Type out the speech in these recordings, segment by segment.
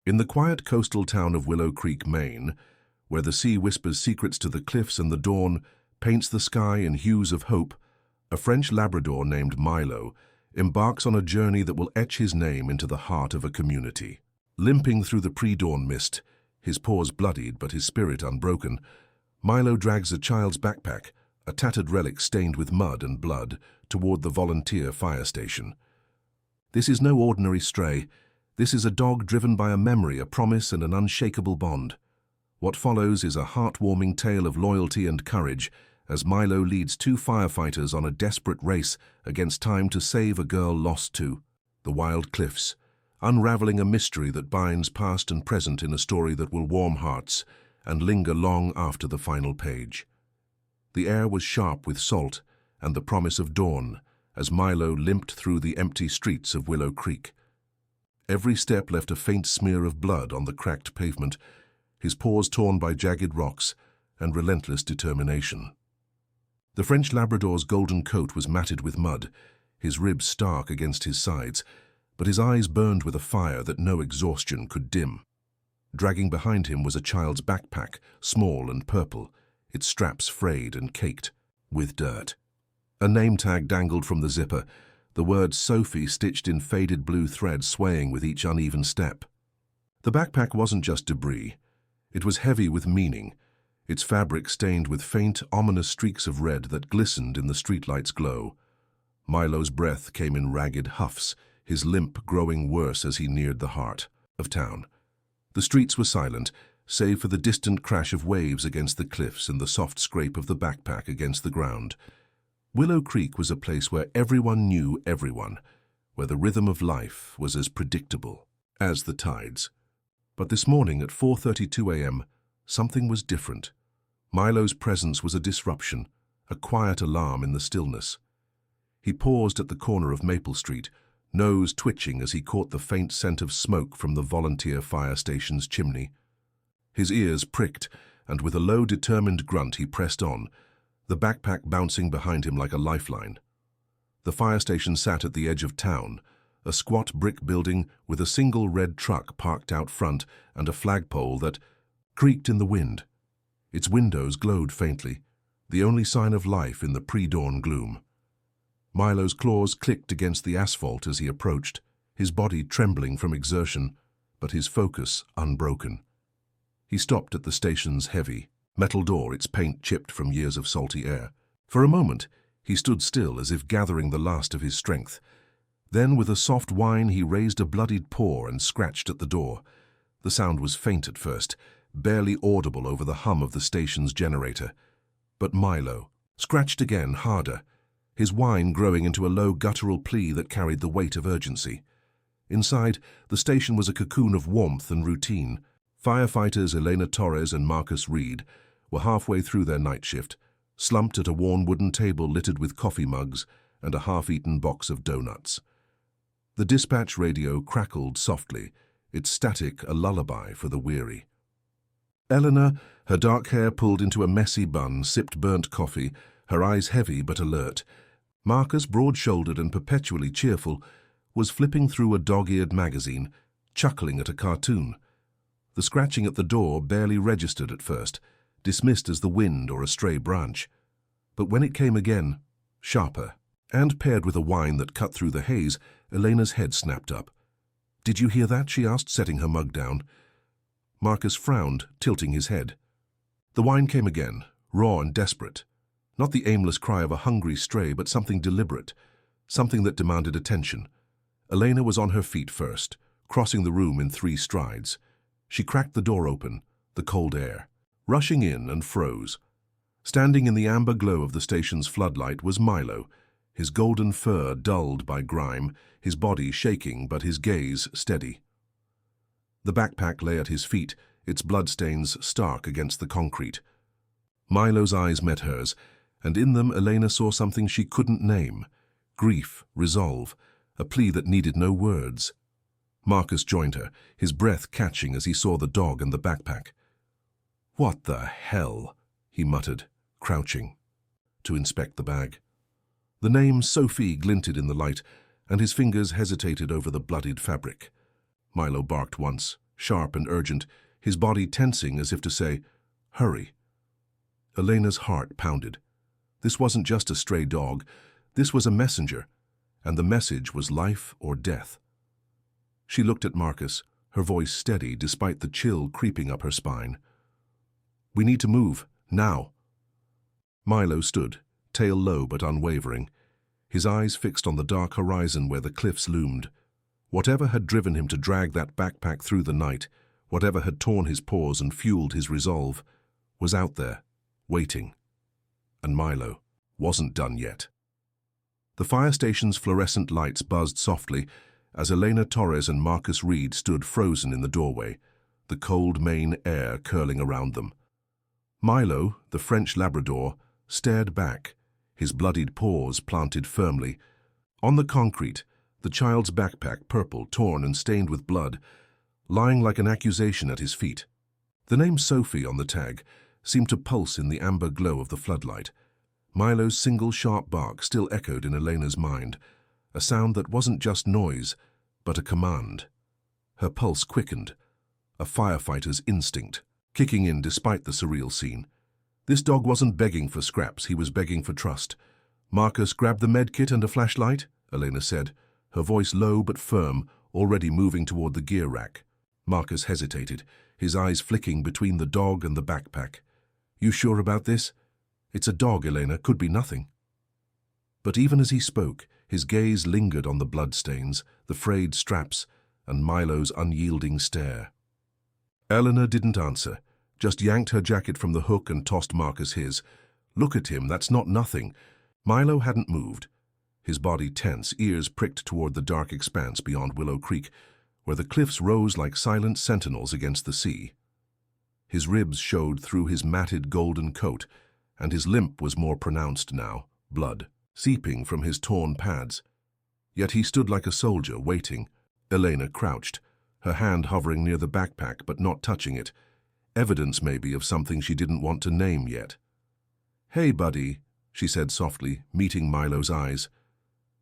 In the quiet coastal town of Willow Creek, Maine, where the sea whispers secrets to the cliffs and the dawn paints the sky in hues of hope, a French Labrador named Milo embarks on a journey that will etch his name into the heart of a community. Limping through the pre-dawn mist, his paws bloodied but his spirit unbroken, Milo drags a child's backpack, a tattered relic stained with mud and blood, toward the volunteer fire station. This is no ordinary stray. This is a dog driven by a memory, a promise, and an unshakable bond. What follows is a heartwarming tale of loyalty and courage as Milo leads two firefighters on a desperate race against time to save a girl lost to the wild cliffs, unraveling a mystery that binds past and present in a story that will warm hearts and linger long after the final page. The air was sharp with salt and the promise of dawn as Milo limped through the empty streets of Willow Creek. Every step left a faint smear of blood on the cracked pavement, his paws torn by jagged rocks and relentless determination. The French Labrador's golden coat was matted with mud, his ribs stark against his sides, but his eyes burned with a fire that no exhaustion could dim. Dragging behind him was a child's backpack, small and purple, its straps frayed and caked with dirt. A name tag dangled from the zipper, the word Sophie stitched in faded blue thread swaying with each uneven step. The backpack wasn't just debris. It was heavy with meaning, its fabric stained with faint, ominous streaks of red that glistened in the streetlight's glow. Milo's breath came in ragged huffs, his limp growing worse as he neared the heart of town. The streets were silent, save for the distant crash of waves against the cliffs and the soft scrape of the backpack against the ground. Willow Creek was a place where everyone knew everyone, where the rhythm of life was as predictable as the tides. But this morning at 4:32 a.m., something was different. Milo's presence was a disruption, a quiet alarm in the stillness. He paused at the corner of Maple Street, nose twitching as he caught the faint scent of smoke from the volunteer fire station's chimney. His ears pricked, and with a low, determined grunt he pressed on, the backpack bouncing behind him like a lifeline. The fire station sat at the edge of town, a squat brick building with a single red truck parked out front and a flagpole that creaked in the wind. Its windows glowed faintly, the only sign of life in the pre-dawn gloom. Milo's claws clicked against the asphalt as he approached, his body trembling from exertion, but his focus unbroken. He stopped at the station's heavy metal door, its paint chipped from years of salty air. For a moment, he stood still as if gathering the last of his strength. Then, with a soft whine, he raised a bloodied paw and scratched at the door. The sound was faint at first, barely audible over the hum of the station's generator. But Milo scratched again, harder, his whine growing into a low guttural plea that carried the weight of urgency. Inside, the station was a cocoon of warmth and routine. Firefighters Elena Torres and Marcus Reed were halfway through their night shift, slumped at a worn wooden table littered with coffee mugs and a half-eaten box of donuts. The dispatch radio crackled softly, its static a lullaby for the weary. Eleanor, her dark hair pulled into a messy bun, sipped burnt coffee, her eyes heavy but alert. Marcus, broad-shouldered and perpetually cheerful, was flipping through a dog-eared magazine, chuckling at a cartoon. The scratching at the door barely registered at first, dismissed as the wind or a stray branch. But when it came again, sharper, and paired with a whine that cut through the haze, Elena's head snapped up. "Did you hear that?" she asked, setting her mug down. Marcus frowned, tilting his head. The whine came again, raw and desperate. Not the aimless cry of a hungry stray, but something deliberate, something that demanded attention. Elena was on her feet first, crossing the room in 3 strides. She cracked the door open, the cold air rushing in, and froze. Standing in the amber glow of the station's floodlight was Milo, his golden fur dulled by grime, his body shaking but his gaze steady. The backpack lay at his feet, its bloodstains stark against the concrete. Milo's eyes met hers, and in them Elena saw something she couldn't name: grief, resolve, a plea that needed no words. Marcus joined her, his breath catching as he saw the dog and the backpack. "What the hell?" he muttered, crouching to inspect the bag. The name Sophie glinted in the light, and his fingers hesitated over the bloodied fabric. Milo barked once, sharp and urgent, his body tensing as if to say, "Hurry." Elena's heart pounded. This wasn't just a stray dog, this was a messenger, and the message was life or death. She looked at Marcus, her voice steady despite the chill creeping up her spine. "We need to move, now." Milo stood, tail low but unwavering, his eyes fixed on the dark horizon where the cliffs loomed. Whatever had driven him to drag that backpack through the night, whatever had torn his paws and fueled his resolve, was out there, waiting. And Milo wasn't done yet. The fire station's fluorescent lights buzzed softly as Elena Torres and Marcus Reed stood frozen in the doorway, the cold Maine air curling around them. Milo, the French Labrador, stared back, his bloodied paws planted firmly. On the concrete, the child's backpack, purple, torn and stained with blood, lying like an accusation at his feet. The name Sophie on the tag seemed to pulse in the amber glow of the floodlight. Milo's single sharp bark still echoed in Elena's mind, a sound that wasn't just noise, but a command. Her pulse quickened, a firefighter's instinct, kicking in despite the surreal scene. This dog wasn't begging for scraps, he was begging for trust. "Marcus, grab the medkit and a flashlight," Elena said, her voice low but firm, already moving toward the gear rack. Marcus hesitated, his eyes flicking between the dog and the backpack. "You sure about this? It's a dog, Elena, could be nothing." But even as he spoke, his gaze lingered on the bloodstains, the frayed straps, and Milo's unyielding stare. Eleanor didn't answer, just yanked her jacket from the hook and tossed Marcus his. "Look at him, that's not nothing." Milo hadn't moved, his body tense, ears pricked toward the dark expanse beyond Willow Creek, where the cliffs rose like silent sentinels against the sea. His ribs showed through his matted golden coat, and his limp was more pronounced now, blood seeping from his torn pads. Yet he stood like a soldier, waiting. Elena crouched, her hand hovering near the backpack but not touching it, evidence maybe of something she didn't want to name yet. "Hey, buddy," she said softly, meeting Milo's eyes.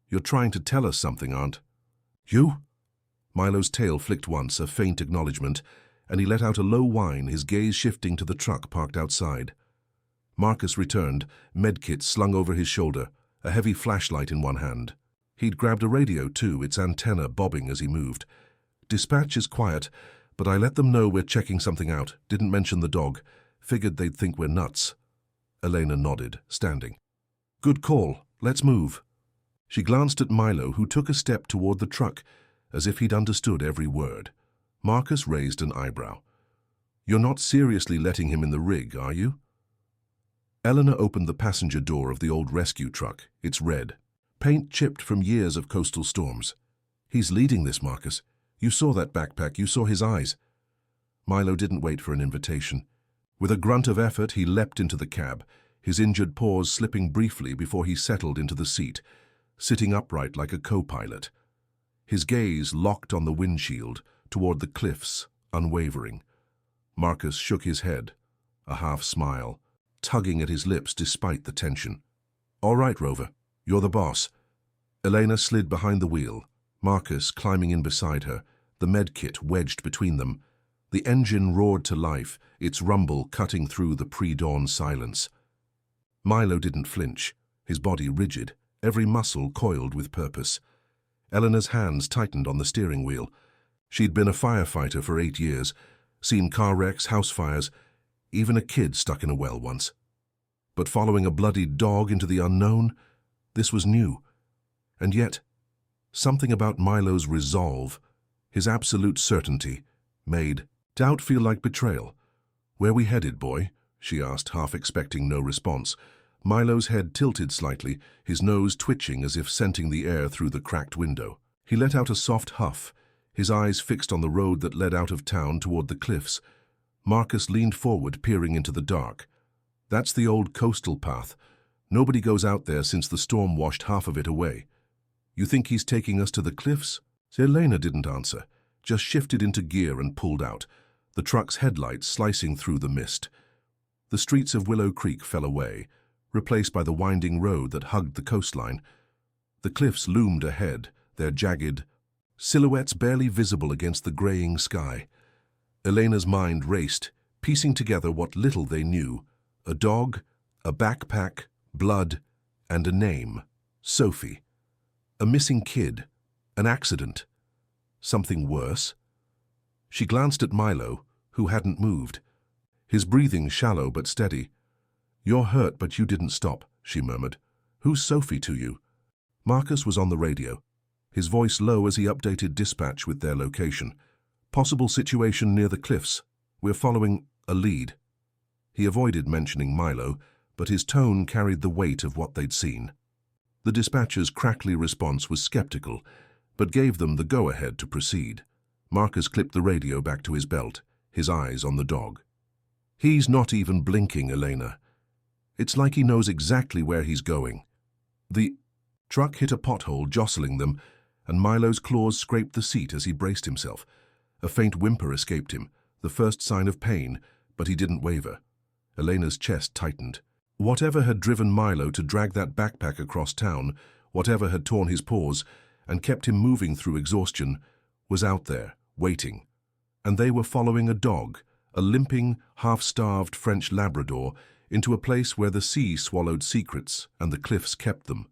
"You're trying to tell us something, aren't you?" Milo's tail flicked once, a faint acknowledgement, and he let out a low whine, his gaze shifting to the truck parked outside. Marcus returned, medkit slung over his shoulder, a heavy flashlight in one hand. He'd grabbed a radio too, its antenna bobbing as he moved. "Dispatch is quiet, but I let them know we're checking something out. Didn't mention the dog. Figured they'd think we're nuts." Elena nodded, standing. "Good call. Let's move." She glanced at Milo, who took a step toward the truck, as if he'd understood every word. Marcus raised an eyebrow. "You're not seriously letting him in the rig, are you?" Eleanor opened the passenger door of the old rescue truck. It's red, paint chipped from years of coastal storms. "He's leading this, Marcus. You saw that backpack, you saw his eyes." Milo didn't wait for an invitation. With a grunt of effort, he leapt into the cab, his injured paws slipping briefly before he settled into the seat, sitting upright like a co-pilot. His gaze locked on the windshield, toward the cliffs, unwavering. Marcus shook his head, a half smile, tugging at his lips despite the tension. "All right, Rover, you're the boss." Elena slid behind the wheel, Marcus climbing in beside her, the medkit wedged between them. The engine roared to life, its rumble cutting through the pre-dawn silence. Milo didn't flinch, his body rigid, every muscle coiled with purpose. Eleanor's hands tightened on the steering wheel. She'd been a firefighter for 8 years, seen car wrecks, house fires, even a kid stuck in a well once. But following a bloodied dog into the unknown, this was new. And yet, something about Milo's resolve, his absolute certainty, made doubt feel like betrayal. "Where we headed, boy?" she asked, half expecting no response. Milo's head tilted slightly, his nose twitching as if scenting the air through the cracked window. He let out a soft huff, his eyes fixed on the road that led out of town toward the cliffs. Marcus leaned forward, peering into the dark. "That's the old coastal path. Nobody goes out there since the storm washed half of it away. You think he's taking us to the cliffs?" Elena didn't answer, just shifted into gear and pulled out, the truck's headlights slicing through the mist. The streets of Willow Creek fell away, replaced by the winding road that hugged the coastline. The cliffs loomed ahead, their jagged silhouettes barely visible against the graying sky. Elena's mind raced, piecing together what little they knew. A dog, a backpack, blood, and a name. Sophie. A missing kid. An accident. Something worse? She glanced at Milo, who hadn't moved. His breathing shallow but steady. "You're hurt, but you didn't stop," she murmured. "Who's Sophie to you?" Marcus was on the radio, his voice low as he updated dispatch with their location. "Possible situation near the cliffs. We're following a lead." He avoided mentioning Milo, but his tone carried the weight of what they'd seen. The dispatcher's crackly response was skeptical, but gave them the go-ahead to proceed. Marcus clipped the radio back to his belt, his eyes on the dog. "He's not even blinking, Elena. It's like he knows exactly where he's going." The truck hit a pothole, jostling them, and Milo's claws scraped the seat as he braced himself. A faint whimper escaped him, the first sign of pain, but he didn't waver. Elena's chest tightened. Whatever had driven Milo to drag that backpack across town, whatever had torn his paws and kept him moving through exhaustion, was out there, waiting. And they were following a dog, a limping, half-starved French Labrador, into a place where the sea swallowed secrets and the cliffs kept them.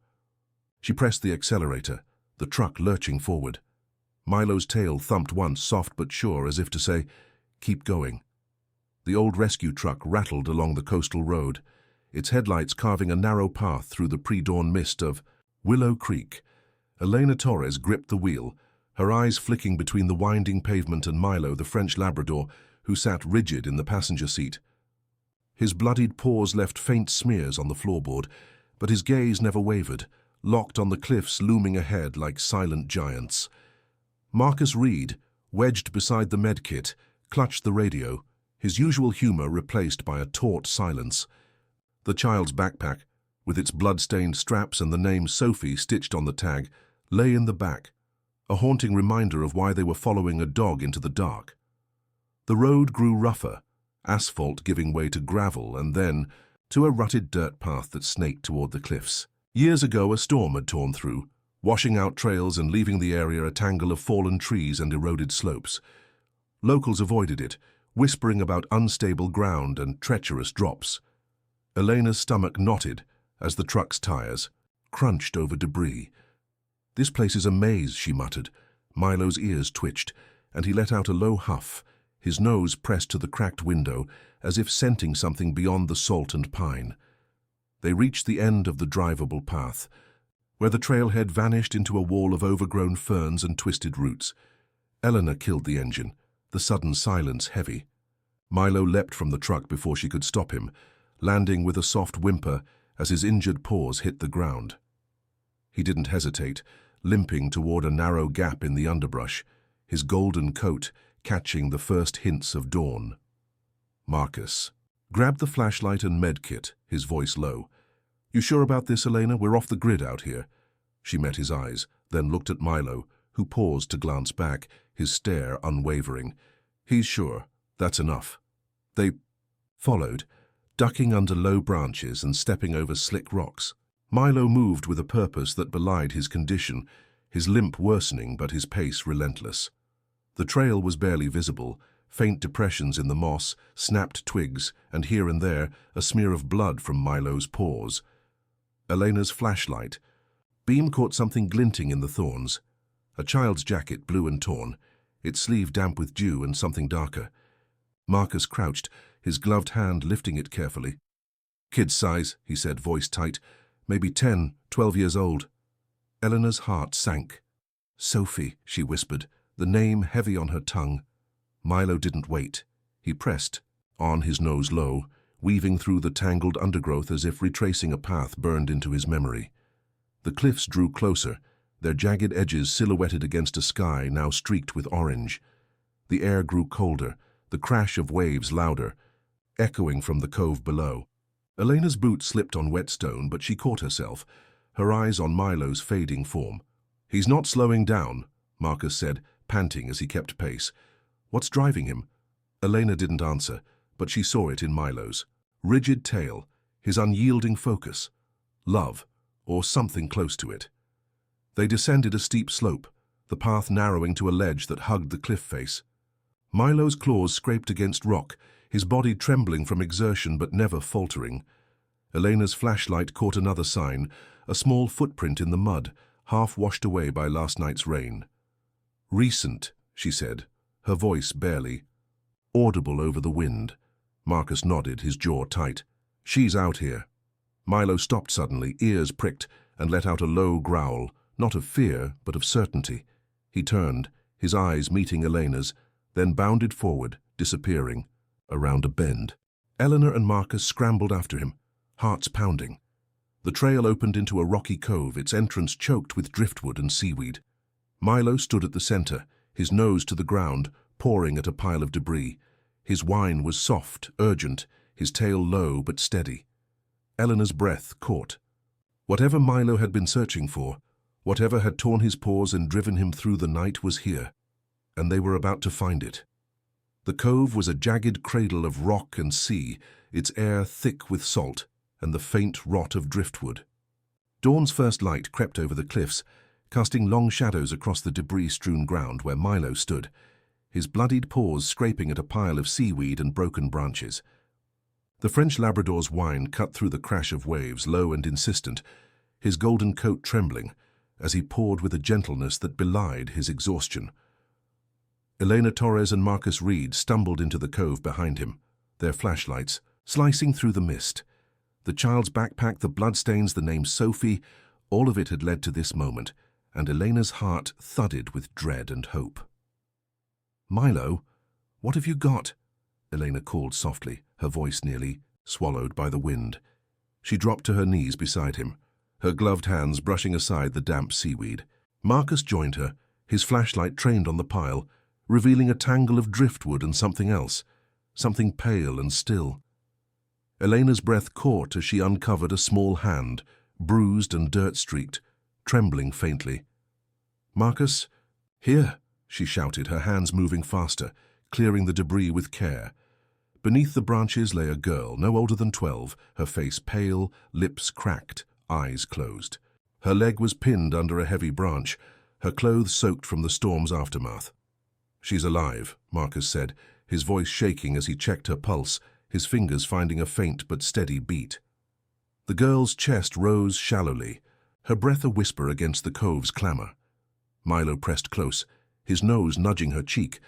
She pressed the accelerator, the truck lurching forward. Milo's tail thumped once, soft but sure, as if to say, "Keep going." The old rescue truck rattled along the coastal road, its headlights carving a narrow path through the pre-dawn mist of Willow Creek. Elena Torres gripped the wheel, her eyes flicking between the winding pavement and Milo, the French Labrador, who sat rigid in the passenger seat. His bloodied paws left faint smears on the floorboard, but his gaze never wavered, locked on the cliffs looming ahead like silent giants. Marcus Reed, wedged beside the medkit, clutched the radio, his usual humor replaced by a taut silence. The child's backpack, with its blood-stained straps and the name Sophie stitched on the tag, lay in the back, a haunting reminder of why they were following a dog into the dark. The road grew rougher, asphalt giving way to gravel and then to a rutted dirt path that snaked toward the cliffs. Years ago, a storm had torn through, washing out trails and leaving the area a tangle of fallen trees and eroded slopes. Locals avoided it, whispering about unstable ground and treacherous drops. Elena's stomach knotted as the truck's tires crunched over debris. "This place is a maze," she muttered. Milo's ears twitched, and he let out a low huff, his nose pressed to the cracked window, as if scenting something beyond the salt and pine. They reached the end of the drivable path, where the trailhead vanished into a wall of overgrown ferns and twisted roots. Eleanor killed the engine, the sudden silence heavy. Milo leapt from the truck before she could stop him, landing with a soft whimper as his injured paws hit the ground. He didn't hesitate, limping toward a narrow gap in the underbrush, his golden coat catching the first hints of dawn. Marcus grabbed the flashlight and medkit, his voice low. "You sure about this, Elena? We're off the grid out here." She met his eyes, then looked at Milo, who paused to glance back, his stare unwavering. "He's sure. That's enough." They followed, ducking under low branches and stepping over slick rocks. Milo moved with a purpose that belied his condition, his limp worsening but his pace relentless. The trail was barely visible, faint depressions in the moss, snapped twigs, and here and there a smear of blood from Milo's paws. Elena's flashlight beam caught something glinting in the thorns. A child's jacket, blue and torn, its sleeve damp with dew and something darker. Marcus crouched, his gloved hand lifting it carefully. "Kid's size," he said, voice tight. "Maybe 10, 12 years old." Eleanor's heart sank. "Sophie," she whispered, the name heavy on her tongue. Milo didn't wait. He pressed, on his nose low, weaving through the tangled undergrowth as if retracing a path burned into his memory. The cliffs drew closer, their jagged edges silhouetted against a sky now streaked with orange. The air grew colder, the crash of waves louder, echoing from the cove below. Elena's boot slipped on wet stone, but she caught herself, her eyes on Milo's fading form. "He's not slowing down," Marcus said, panting as he kept pace. "What's driving him?" Elena didn't answer, but she saw it in Milo's rigid tail, his unyielding focus. Love, or something close to it. They descended a steep slope, the path narrowing to a ledge that hugged the cliff face. Milo's claws scraped against rock, his body trembling from exertion but never faltering. Elena's flashlight caught another sign, a small footprint in the mud, half washed away by last night's rain. "Recent," she said, her voice barely audible over the wind. Marcus nodded, his jaw tight. "She's out here." Milo stopped suddenly, ears pricked, and let out a low growl, not of fear, but of certainty. He turned, his eyes meeting Elena's, then bounded forward, disappearing, around a bend. Eleanor and Marcus scrambled after him, hearts pounding. The trail opened into a rocky cove, its entrance choked with driftwood and seaweed. Milo stood at the center, his nose to the ground, pawing at a pile of debris. His whine was soft, urgent, his tail low but steady. Eleanor's breath caught. Whatever Milo had been searching for, whatever had torn his paws and driven him through the night was here, and they were about to find it. The cove was a jagged cradle of rock and sea, its air thick with salt and the faint rot of driftwood. Dawn's first light crept over the cliffs, casting long shadows across the debris-strewn ground where Milo stood, his bloodied paws scraping at a pile of seaweed and broken branches. The French Labrador's whine cut through the crash of waves, low and insistent, his golden coat trembling as he pawed with a gentleness that belied his exhaustion. Elena Torres and Marcus Reed stumbled into the cove behind him, their flashlights slicing through the mist. The child's backpack, the bloodstains, the name Sophie, all of it had led to this moment, and Elena's heart thudded with dread and hope. "Milo, what have you got?" Elena called softly, her voice nearly swallowed by the wind. She dropped to her knees beside him, her gloved hands brushing aside the damp seaweed. Marcus joined her, his flashlight trained on the pile, revealing a tangle of driftwood and something else, something pale and still. Elena's breath caught as she uncovered a small hand, bruised and dirt-streaked, trembling faintly. "Marcus, here!" she shouted, her hands moving faster, clearing the debris with care. Beneath the branches lay a girl, no older than 12, her face pale, lips cracked, eyes closed. Her leg was pinned under a heavy branch, her clothes soaked from the storm's aftermath. "She's alive," Marcus said, his voice shaking as he checked her pulse, his fingers finding a faint but steady beat. The girl's chest rose shallowly, her breath a whisper against the cove's clamor. Milo pressed close, his nose nudging her cheek,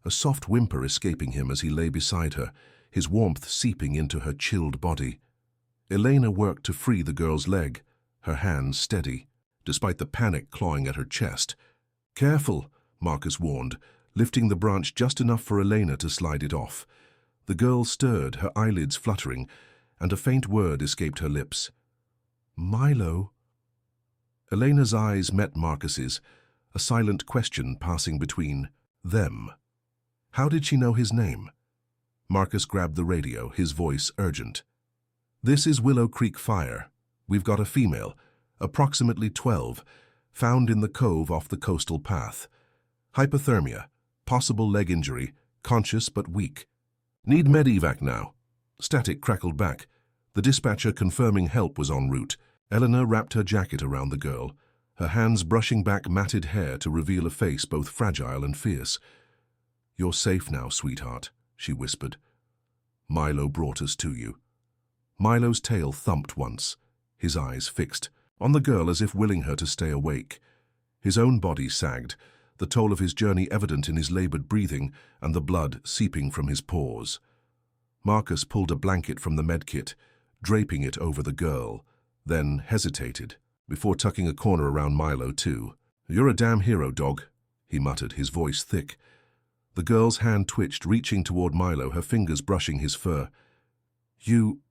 a soft whimper escaping him as he lay beside her, his warmth seeping into her chilled body. Elena worked to free the girl's leg, her hands steady, despite the panic clawing at her chest. "Careful," Marcus warned, lifting the branch just enough for Elena to slide it off. The girl stirred, her eyelids fluttering, and a faint word escaped her lips. "Milo." Elena's eyes met Marcus's, a silent question passing between them. How did she know his name? Marcus grabbed the radio, his voice urgent. "This is Willow Creek Fire. We've got a female, approximately 12, found in the cove off the coastal path. Hypothermia, possible leg injury, conscious but weak. Need medevac now." Static crackled back, the dispatcher confirming help was en route. Eleanor wrapped her jacket around the girl, her hands brushing back matted hair to reveal a face both fragile and fierce. "You're safe now, sweetheart," she whispered. "Milo brought us to you." Milo's tail thumped once, his eyes fixed on the girl as if willing her to stay awake. His own body sagged, the toll of his journey evident in his labored breathing and the blood seeping from his pores. Marcus pulled a blanket from the medkit, draping it over the girl, then hesitated, before tucking a corner around Milo too. "You're a damn hero, dog," he muttered, his voice thick. The girl's hand twitched, reaching toward Milo, her fingers brushing his fur. "You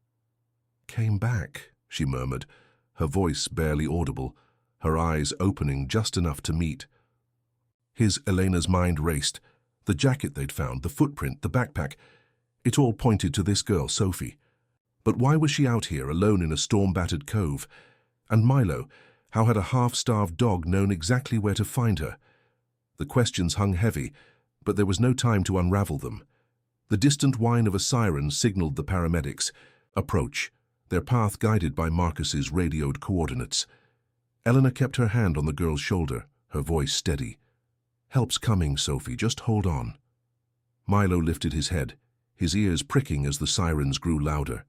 came back," she murmured, her voice barely audible, her eyes opening just enough to meet. Elena's mind raced. The jacket they'd found, the footprint, the backpack, it all pointed to this girl, Sophie. But why was she out here, alone in a storm-battered cove? And Milo, how had a half-starved dog known exactly where to find her? The questions hung heavy, but there was no time to unravel them. The distant whine of a siren signaled the paramedics. Approach, their path guided by Marcus's radioed coordinates. Eleanor kept her hand on the girl's shoulder, her voice steady. "Help's coming, Sophie, just hold on." Milo lifted his head, his ears pricking as the sirens grew louder.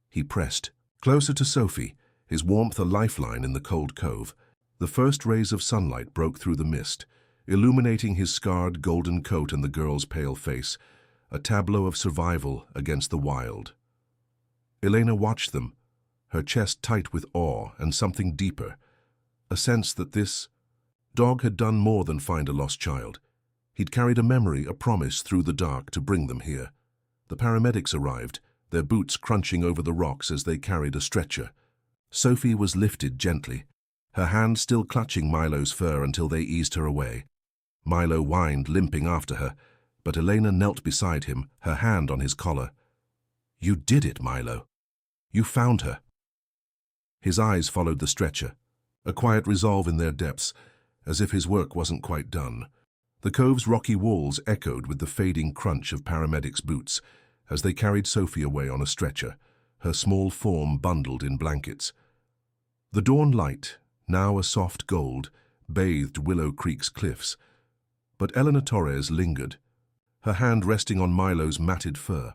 He pressed, closer to Sophie, his warmth a lifeline in the cold cove. The first rays of sunlight broke through the mist, illuminating his scarred golden coat and the girl's pale face, a tableau of survival against the wild. Elena watched them, her chest tight with awe and something deeper, a sense that this dog had done more than find a lost child. He'd carried a memory, a promise through the dark to bring them here. The paramedics arrived, their boots crunching over the rocks as they carried a stretcher. Sophie was lifted gently, her hand still clutching Milo's fur until they eased her away. Milo whined, limping after her, but Elena knelt beside him, her hand on his collar. "You did it, Milo. You found her." His eyes followed the stretcher, a quiet resolve in their depths, as if his work wasn't quite done. The cove's rocky walls echoed with the fading crunch of paramedics' boots as they carried Sophie away on a stretcher, her small form bundled in blankets. The dawn light, now a soft gold, bathed Willow Creek's cliffs. But Elena Torres lingered, her hand resting on Milo's matted fur.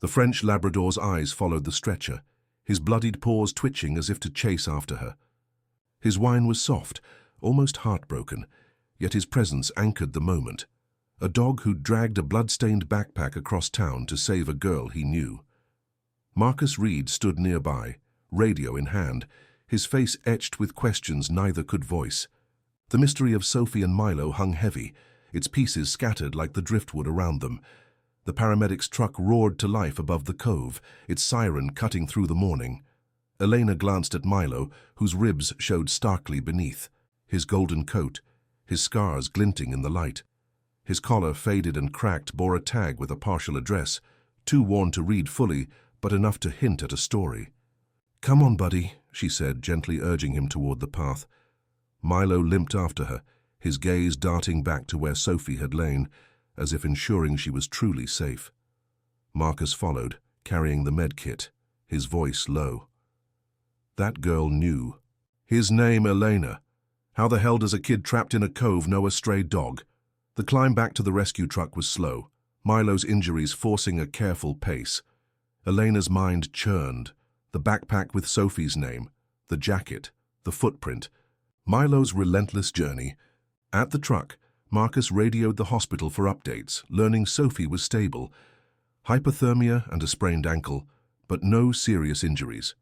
The French Labrador's eyes followed the stretcher, his bloodied paws twitching as if to chase after her. His whine was soft, almost heartbroken, yet his presence anchored the moment. A dog who'd dragged a blood-stained backpack across town to save a girl he knew. Marcus Reed stood nearby, radio in hand, his face etched with questions neither could voice. The mystery of Sophie and Milo hung heavy, its pieces scattered like the driftwood around them. The paramedics' truck roared to life above the cove, its siren cutting through the morning. Elena glanced at Milo, whose ribs showed starkly beneath, his golden coat, his scars glinting in the light. His collar, faded and cracked, bore a tag with a partial address, too worn to read fully, but enough to hint at a story. "Come on, buddy," she said, gently urging him toward the path. Milo limped after her, his gaze darting back to where Sophie had lain, as if ensuring she was truly safe. Marcus followed, carrying the med kit, his voice low. That girl knew. His name, Elena. How the hell does a kid trapped in a cove know a stray dog? The climb back to the rescue truck was slow, Milo's injuries forcing a careful pace. Elena's mind churned. The backpack with Sophie's name, the jacket, the footprint, Milo's relentless journey. At the truck, Marcus radioed the hospital for updates, learning Sophie was stable. Hypothermia and a sprained ankle, but no serious injuries.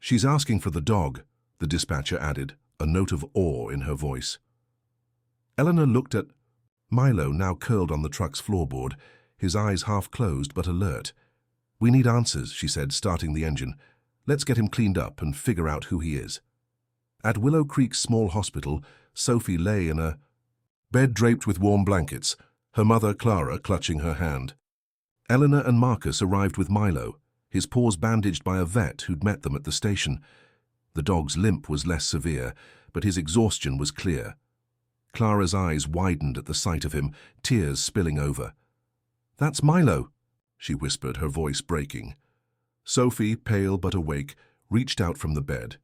"She's asking for the dog," the dispatcher added, a note of awe in her voice. Eleanor looked at Milo, now curled on the truck's floorboard, his eyes half closed but alert. "We need answers," she said, starting the engine. "Let's get him cleaned up and figure out who he is." At Willow Creek's small hospital, Sophie lay in a bed draped with warm blankets, her mother, Clara, clutching her hand. Eleanor and Marcus arrived with Milo, his paws bandaged by a vet who'd met them at the station. The dog's limp was less severe, but his exhaustion was clear. Clara's eyes widened at the sight of him, tears spilling over. "That's Milo," she whispered, her voice breaking. Sophie, pale but awake, reached out from the bed.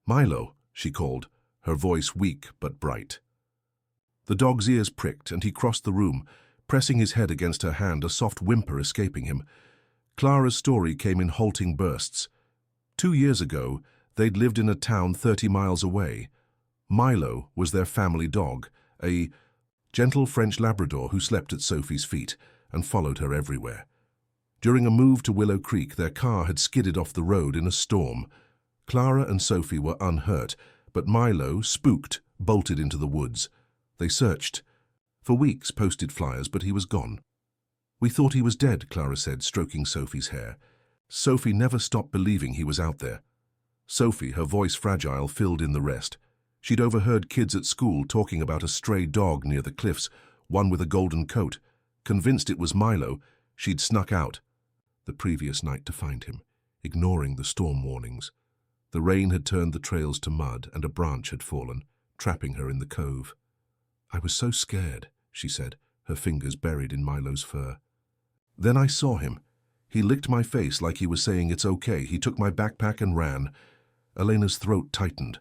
"Milo," she called, her voice weak but bright. The dog's ears pricked, and he crossed the room, pressing his head against her hand, a soft whimper escaping him. Clara's story came in halting bursts. 2 years ago, they'd lived in a town 30 miles away. Milo was their family dog, a gentle French Labrador who slept at Sophie's feet and followed her everywhere. During a move to Willow Creek, their car had skidded off the road in a storm. Clara and Sophie were unhurt, but Milo, spooked, bolted into the woods. They searched. For weeks, posted flyers, but he was gone. "We thought he was dead," Clara said, stroking Sophie's hair. Sophie never stopped believing he was out there. Sophie, her voice fragile, filled in the rest. She'd overheard kids at school talking about a stray dog near the cliffs, one with a golden coat. Convinced it was Milo, she'd snuck out the previous night to find him, ignoring the storm warnings. The rain had turned the trails to mud, and a branch had fallen, trapping her in the cove. "I was so scared," she said, her fingers buried in Milo's fur. "Then I saw him. He licked my face like he was saying it's okay. He took my backpack and ran." Elena's throat tightened.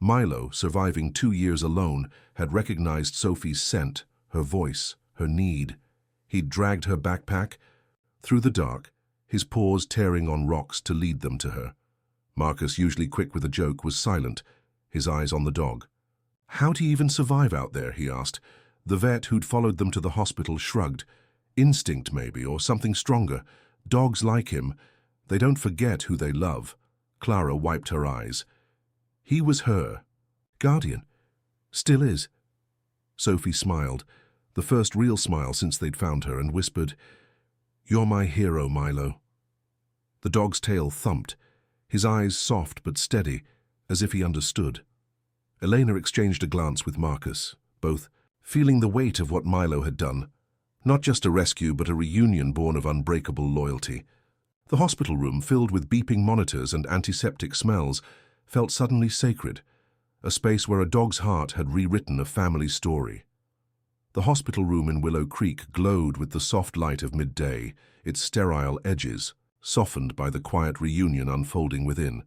Milo, surviving 2 years alone, had recognized Sophie's scent, her voice, her need. He'd dragged her backpack through the dark, his paws tearing on rocks to lead them to her. Marcus, usually quick with a joke, was silent, his eyes on the dog. "How'd he even survive out there?" he asked. The vet who'd followed them to the hospital shrugged. "Instinct, maybe, or something stronger. Dogs like him. They don't forget who they love." Clara wiped her eyes. "He was her guardian. Still is." Sophie smiled, the first real smile since they'd found her, and whispered, "You're my hero, Milo." The dog's tail thumped, his eyes soft but steady, as if he understood. Elena exchanged a glance with Marcus, both feeling the weight of what Milo had done. Not just a rescue, but a reunion born of unbreakable loyalty. The hospital room, filled with beeping monitors and antiseptic smells, felt suddenly sacred, a space where a dog's heart had rewritten a family story. The hospital room in Willow Creek glowed with the soft light of midday, its sterile edges softened by the quiet reunion unfolding within.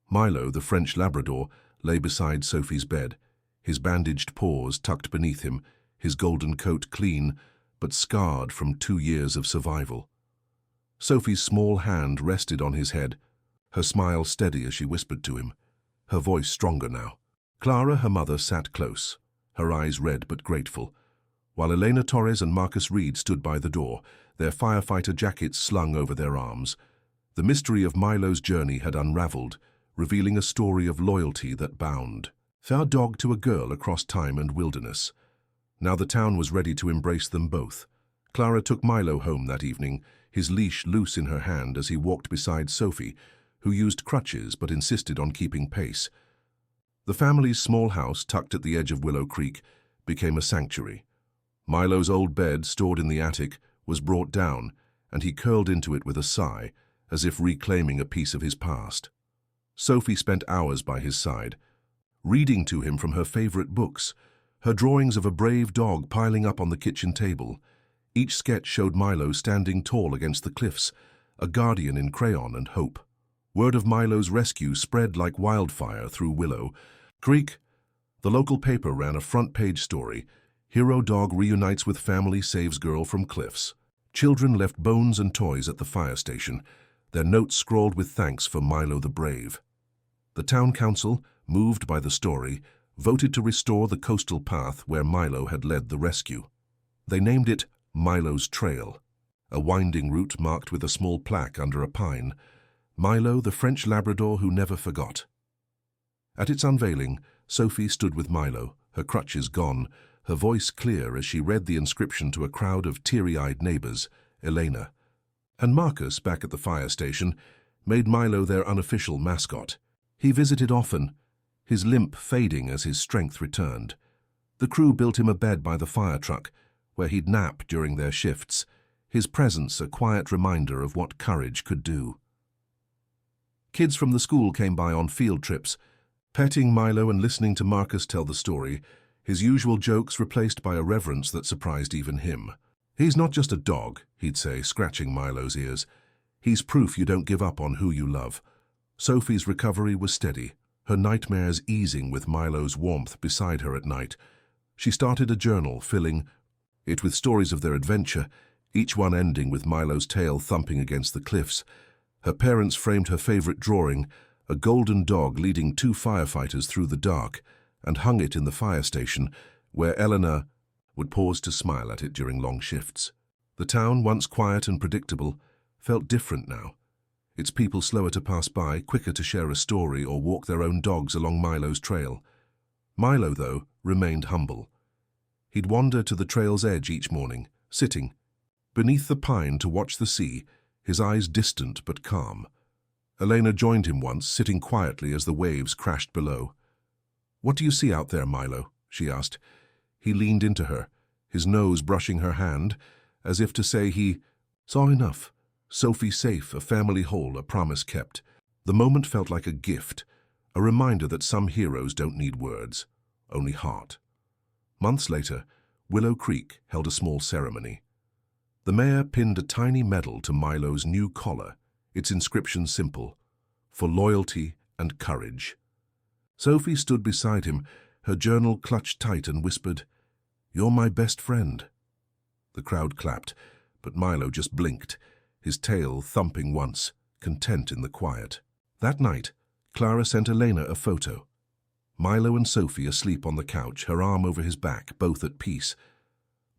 Milo, the French Labrador, lay beside Sophie's bed, his bandaged paws tucked beneath him, his golden coat clean but scarred from 2 years of survival. Sophie's small hand rested on his head, her smile steady as she whispered to him, her voice stronger now. Clara, her mother, sat close, her eyes red but grateful, while Elena Torres and Marcus Reed stood by the door, their firefighter jackets slung over their arms. The mystery of Milo's journey had unraveled, revealing a story of loyalty that bound. Fair dog to a girl across time and wilderness. Now the town was ready to embrace them both. Clara took Milo home that evening, his leash loose in her hand as he walked beside Sophie, who used crutches but insisted on keeping pace. The family's small house, tucked at the edge of Willow Creek, became a sanctuary. Milo's old bed, stored in the attic, was brought down, and he curled into it with a sigh, as if reclaiming a piece of his past. Sophie spent hours by his side, reading to him from her favorite books, her drawings of a brave dog piling up on the kitchen table. Each sketch showed Milo standing tall against the cliffs, a guardian in crayon and hope. Word of Milo's rescue spread like wildfire through Willow Creek. The local paper ran a front-page story, "Hero Dog Reunites with Family Saves Girl from Cliffs." Children left bones and toys at the fire station, their notes scrawled with thanks for Milo the Brave. The town council, moved by the story, voted to restore the coastal path where Milo had led the rescue. They named it Milo's Trail, a winding route marked with a small plaque under a pine. Milo, the French Labrador who never forgot. At its unveiling, Sophie stood with Milo, her crutches gone, her voice clear as she read the inscription to a crowd of teary-eyed neighbors, Elena. And Marcus, back at the fire station, made Milo their unofficial mascot. He visited often, his limp fading as his strength returned. The crew built him a bed by the fire truck, where he'd nap during their shifts, his presence a quiet reminder of what courage could do. Kids from the school came by on field trips, petting Milo and listening to Marcus tell the story, his usual jokes replaced by a reverence that surprised even him. "He's not just a dog," he'd say, scratching Milo's ears. "He's proof you don't give up on who you love." Sophie's recovery was steady, her nightmares easing with Milo's warmth beside her at night. She started a journal, filling it with stories of their adventure, each one ending with Milo's tail thumping against the cliffs. Her parents framed her favorite drawing, a golden dog leading 2 firefighters through the dark, and hung it in the fire station, where Eleanor would pause to smile at it during long shifts. The town, once quiet and predictable, felt different now. Its people slower to pass by, quicker to share a story or walk their own dogs along Milo's trail. Milo, though, remained humble. He'd wander to the trail's edge each morning, sitting beneath the pine to watch the sea, his eyes distant but calm. Elena joined him once, sitting quietly as the waves crashed below. "What do you see out there, Milo?" she asked. He leaned into her, his nose brushing her hand, as if to say he saw enough. Sophie safe, a family whole, a promise kept. The moment felt like a gift, a reminder that some heroes don't need words, only heart. Months later, Willow Creek held a small ceremony. The mayor pinned a tiny medal to Milo's new collar, its inscription simple, "For loyalty and courage." Sophie stood beside him, her journal clutched tight, and whispered, "You're my best friend." The crowd clapped, but Milo just blinked, his tail thumping once, content in the quiet. That night, Clara sent Elena a photo. Milo and Sophie asleep on the couch, her arm over his back, both at peace.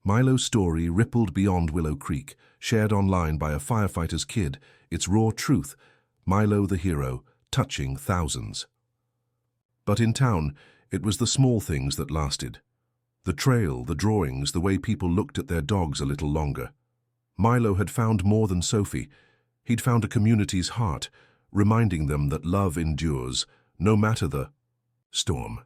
Milo's story rippled beyond Willow Creek, shared online by a firefighter's kid, its raw truth, Milo the hero, touching thousands. But in town, it was the small things that lasted. The trail, the drawings, the way people looked at their dogs a little longer. Milo had found more than Sophie. He'd found a community's heart, reminding them that love endures, no matter the storm.